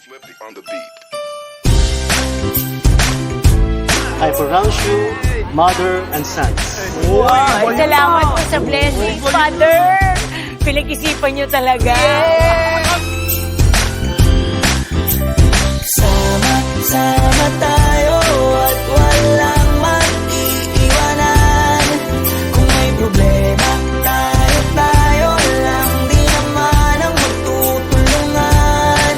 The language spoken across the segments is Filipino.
Flip it on the beat. I pronounce you mother and sons. Wow, salamat po sa blessing, Father. Pinag-isipan niyo talaga. Sama tayo at walang mag-iiwanan. Kung may problema, tayo lang. Di naman ang magtutulungan.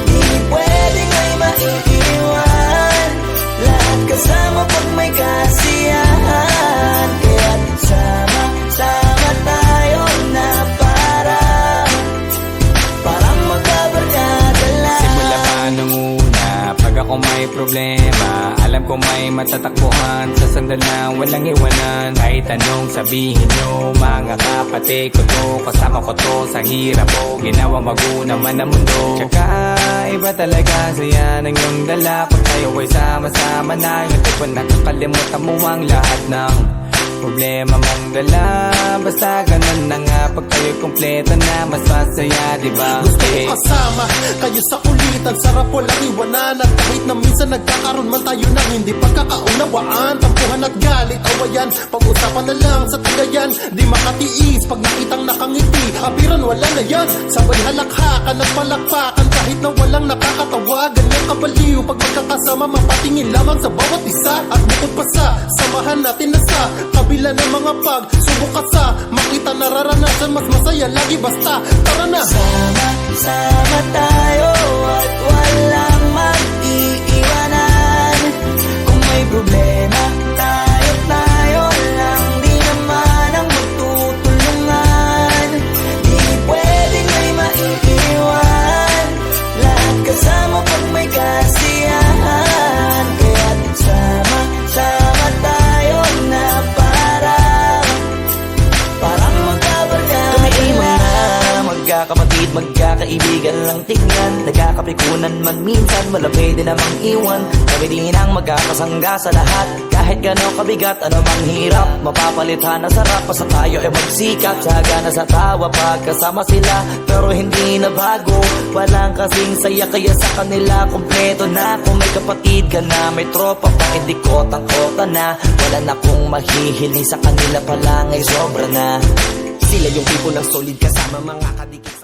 Di pwedeng may maiiwan. Lahat kasama pag may kasiyahan. Kaya't sama tayo na parang magkabarkada lang. Simula pa nung una, pag ako may problema, alam ko may matatakbuhan sa sandal na walang iwanan. Kahit anong sabihin nyo, mga kapatid ko to, kasama ko to sa hirap ko, ginawa magunaman ang mundo. Tsaka iba talaga saya ng iyong dala, pag tayo ay sama-sama na, yung tipo nakakalimutan mo ang lahat ng problema mong dala. Basta ganun na nga, pag kayo'y kumpleto na, mas masaya, diba? Gusto ko kasama kayo sa kulitan, sarap walang iwanan. At kahit na minsan nagkakaroon man tayo ng hindi pagkakaunawaan, tampuhan at galit, awayan, pag-usapan na lang sa tagayan. Di makatiis pag nakitang nakangiti, abiran wala na yan. Sabay halakhakan at palakpakan, kahit na walang nakakatawa. Ganyan kabaliw pag magkakasama, mapatingin lamang sa bawat isa. At bukod pa sa samahan natin na sa kabila ng mga pagsubok ka sa makita nararanasan, mas masaya lagi basta tara na. Sama tayo at walang mag-iiwanan. Kung may problema, tayo lang. Di naman ang magtutulungan. Di pwedeng may maiiwan. Lahat kasama pag may kasiyahan. Kaya't sama tayo na parang magkabarkada lang. Magkakapatid, magkakaibigan lang tingnan. Nagkakapikunan man minsan, wala pwede namang iwan. Kami din ang magkakasangga sa lahat. Kahit gano'ng kabigat, ano mang hirap, mapapalitan na sarap. Basta tayo ay magsikap, sagana sa tawa pagkasama sila. Pero hindi na bago, walang kasing saya. Kaya sa kanila kompleto na. Kung may kapatid ka na, may tropa pa, hindi kotang-kota na. Wala na kong mahihiling sa kanila pa lang ay sobra na. Sila yung tipo ng solid kasama mga kadikit.